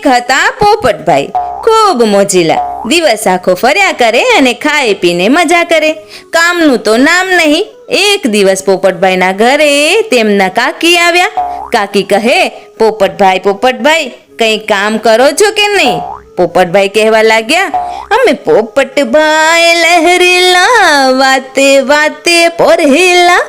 એક હતા પોપટભાઈ, ખૂબ મોજીલા. દિવસ આખો ફર્યા કરે અને ખાઈ પીને મજા કરે. કામનું તો નામ નહીં. એક દિવસ પોપટભાઈના ઘરે તેમના કાકી આવ્યા. કાકી કહે, પોપટભાઈ પોપટભાઈ, કંઈ કામ કરો છો કે નહીં? પોપટભાઈ કહેવા લાગ્યા, અમે પોપટભાઈ લહેરેલા, વાતે વાતે પોરેલા,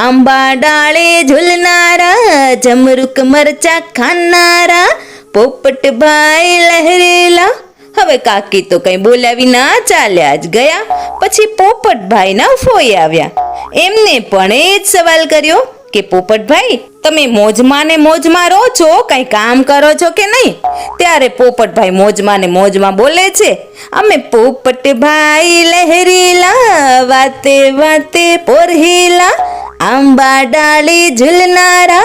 આંબા ડાળે ઝૂલનારા, જમરૂક મરચા ખાનારા, પોપટભાઈ લહેરેલા. હવે કાકી તો કઈ બોલાવી ના ચાલ્યા જ ગયા. પછી પોપટભાઈના ફોઈ આવ્યા. એમને પણ એ જ સવાલ કર્યો કે પોપટભાઈ, તમે મોજમાં ને મોજમાં રહો છો, કઈ કામ કરો છો કે નહીં? ત્યારે પોપટભાઈ મોજમાં ને મોજમાં બોલે છે, અમે પોપટભાઈ લહેરેલા, વાતે વાતે પોરેલા, આંબા ડાળે ઝૂલનારા,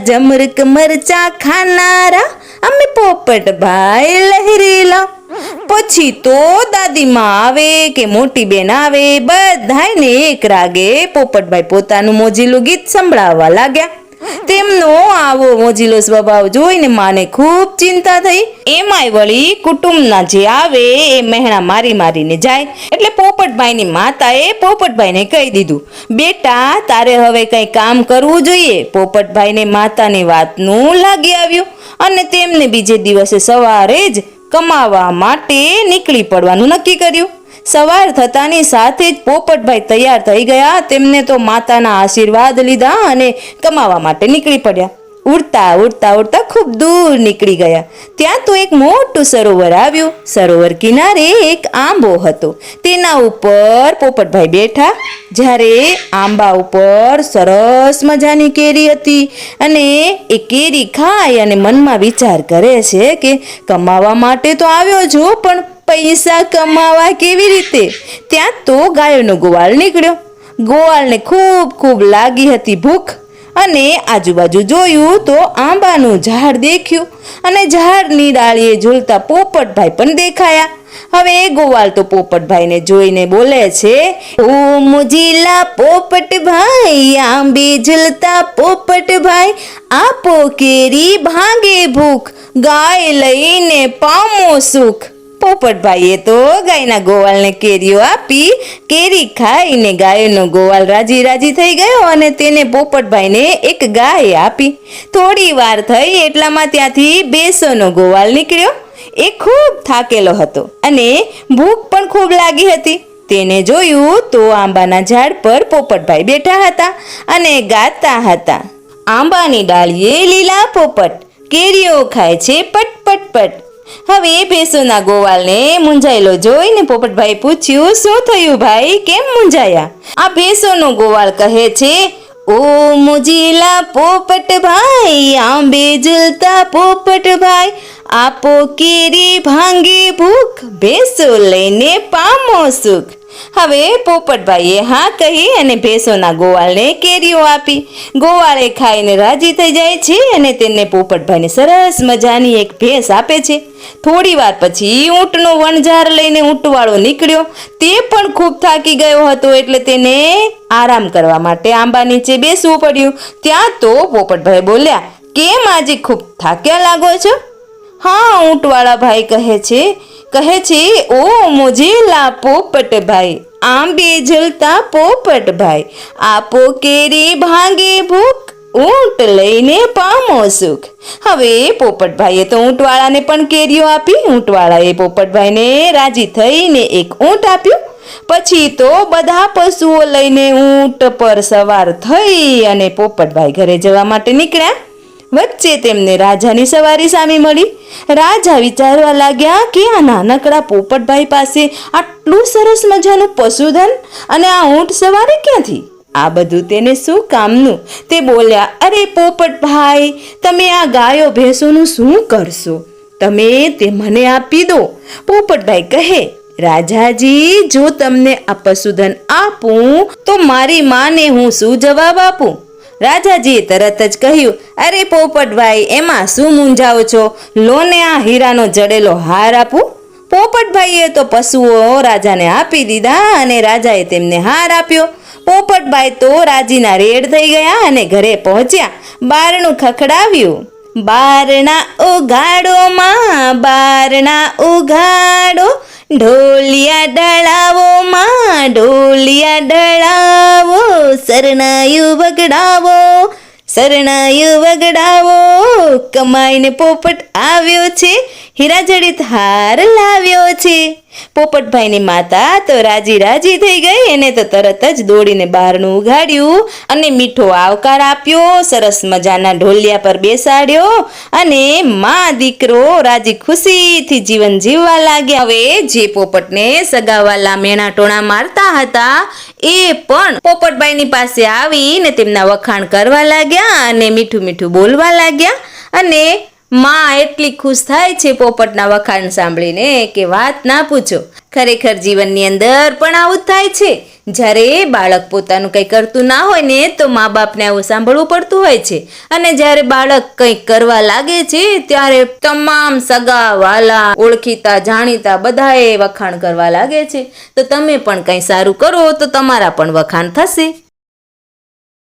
જમરૂક મરચા ખાનારા, અમે પોપટભાઈ લહેરેલા. પછી તો દાદીમાં આવે કે મોટી બેન આવે, બધાને એક રાગે પોપટભાઈ પોતાનું મોજીલું ગીત સંભળાવવા લાગ્યા. તેમનો આવો મોજીલો સ્વભાવ જોઈને માને ખૂબ ચિંતા થઈ. એમાંય વળી કુટુંબના જે આવે એ મહેણા મારી મારીને જાય. એટલે પોપટભાઈની માતાએ પોપટભાઈને કહી દીધું, બેટા તારે હવે કંઈ કામ કરવું જોઈએ. પોપટભાઈને માતાની વાતનું લાગી આવ્યું અને તેમને બીજે દિવસે સવારે જ કમાવા માટે નીકળી પડવાનું નક્કી કર્યું. સવાર થતાની સાથે જ પોપટભાઈ તૈયાર થઈ ગયા. તેમને તો માતાના આશીર્વાદ લીધા અને કમાવા માટે નીકળી પડ્યા. ઉડતા ઉડતા ઉડતા ખૂબ દૂર નીકળી ગયા. ત્યાં તો એક મોટું સરોવર આવ્યું. સરોવર કિનારે એક આંબો હતો. તેના ઉપર પોપટભાઈ બેઠા. જ્યારે આંબા ઉપર સરસ મજાની કેરી હતી અને એ કેરી ખાય અને મનમાં વિચાર કરે છે કે કમાવા માટે તો આવ્યો છું, પણ પૈસા કમાવા કેવી રીતે? ત્યાં તો ગાયોનો ગોવાળ નીકળ્યો. ગોવાળને ખૂબ ખૂબ લાગી હતી ભૂખ અને આજુબાજુ જોયું તો આંબાનું ઝાડ દેખ્યું અને ઝાડની ડાળીએ ઝૂલતા પોપટભાઈ પણ દેખાયા. હવે ગોવાળ તો પોપટભાઈને જોઈને બોલે છે, ઓ મોજીલા પોપટભાઈ, આંબે ઝૂલતા પોપટભાઈ, આપો કેરી ભાંગે ભૂખ, ગાય લઈને પામો સુખ. પોપટભાઈએ તો ગાયના ગોવાળને કેરીઓ આપી. કેરી ખાઈને ગાયનો ગોવાળ રાજી રાજી થઈ ગયો અને તેને પોપટભાઈને એક ગાય આપી. થોડી વાર થઈ એટલામાં ત્યાંથી બેસોનો ગોવાળ નીકળ્યો. એ ખૂબ થાકેલો હતો અને ભૂખ પણ ખૂબ લાગી હતી. તેને જોયું તો આંબાના ઝાડ પર પોપટભાઈ બેઠા હતા અને ગાતા હતા, આંબાની ડાળીએ લીલા પોપટ, કેરીઓ ખાય છે પટ પટ પટ. હવે ભેંસોના ગોવાળને મૂંઝાયેલો જોઈને પોપટભાઈ પૂછ્યું, શું થયું ભાઈ, કેમ મૂંઝાયા? આ ભેંસોનો ગોવાળ કહે છે, ઓ મોજીલા પોપટભાઈ, આંબે ઝૂલતા પોપટભાઈ, આપો કેરી ભાંગે ભૂખ, ભેંસો લઈને પામો સુખ. હવે પોપટભાઈએ હા કહી અને ભેંસોના ગોવાળને કેરીઓ આપી. ગોવાળે ખાઈને રાજી થઈ જાય છે અને તેને પોપટભાઈને સરસ મજાની એક ભેંસ આપે છે. થોડી વાર પછી ઊંટનો વણઝાર લઈને ઊંટવાળો નીકળ્યો. તે પણ ખૂબ થાકી ગયો હતો એટલે તેને આરામ કરવા માટે આંબા નીચે બેસવું પડ્યું. ત્યાં તો પોપટભાઈ બોલ્યા, કેમ આજે ખૂબ થાક્યા લાગો છો? હા, ઊંટવાળા ભાઈ કહે છે, ઓ મોજીલા પોપટભાઈ, આંબે ઝૂલતા પોપટભાઈ, આપો કેરી ભાંગે ભૂખ, ઊંટ લઈને પામો સુખ. હવે પોપટભાઈએ તો ઊંટવાળાને પણ કેરીઓ આપી. ઊંટવાળાએ પોપટભાઈને રાજી થઈને એક ઊંટ આપ્યું. પછી તો બધા પશુઓ લઈને ઊંટ પર સવાર થઈ અને પોપટભાઈ ઘરે જવા માટે નીકળ્યા. વચ્ચે તેમને રાજાની સવારી સામે મળી. રાજા વિચારવા લાગ્યા કે આ નાનકડા પોપટભાઈ પાસે આટલું સરસ મજાનું પશુધન અને આ ઊંટ સવારી ક્યાંથી? આ બધું તેને શું કામનું? તે બોલ્યા, અરે પોપટભાઈ, તમે આ ગાયો ભેંસોનું શું કરશો? તમે તે મને આપી દો. પોપટભાઈ કહે, રાજાજી, જો તમને આ પશુધન આપું તો મારી માને હું શું જવાબ આપું? રાજાજીએ તરત જ કહ્યું, અરે પોપટભાઈ, એમાં શું મૂંઝાવો છો? લોને આ હીરાનો જડેલો હાર આપું. પોપટભાઈએ તો પશુઓ રાજાને આપી દીધા અને રાજાએ તેમને હાર આપ્યો. પોપટભાઈ તો રાજીના રેડ થઈ ગયા અને ઘરે પહોંચ્યા. બારણું ખખડાવ્યું. બારણા ઓગાડોમાં બારણા ઉઘાડો, ઢોલિયા ડળાવો માં ઢોલિયા ડળાવો, શરણાયું વગડાવો શરણાયું વગડાવો, કમાઈને પોપટ આવ્યો છે, હીરા જડિત હાર લાવ્યો છે. પોપટભાઈની માતા તો રાજી રાજી થઈ ગઈ. એને તો તરત જ દોડીને બહારનું ઉઘાડ્યું અને મીઠો આવકાર આપ્યો, સરસ મજાના ઢોલિયા પર બેસાડ્યો અને માં દીકરો રાજી ખુશીથી જીવન જીવવા લાગ્યા. હવે જે પોપટને સગાવાલા મેણા ટોણા મારતા હતા એ પણ પોપટભાઈની પાસે આવીને તેમના વખાણ કરવા લાગ્યા અને મીઠું મીઠું બોલવા લાગ્યા. અને માં એટલી ખુશ થાય છે પોપટના વખાણ સાંભળીને કે વાત ના પૂછો. ખરેખર જીવનની અંદર પણ આવું જ થાય છે. જ્યારે બાળક પોતાનું કંઈ કરતું ના હોય ને તો મા બાપને આવું સાંભળવું પડતું હોય છે. અને જ્યારે બાળક કંઈક કરવા લાગે છે ત્યારે તમામ સગા વાલા ઓળખીતા જાણીતા બધાએ વખાણ કરવા લાગે છે. તો તમે પણ કંઈ સારું કરો તો તમારા પણ વખાણ થશે.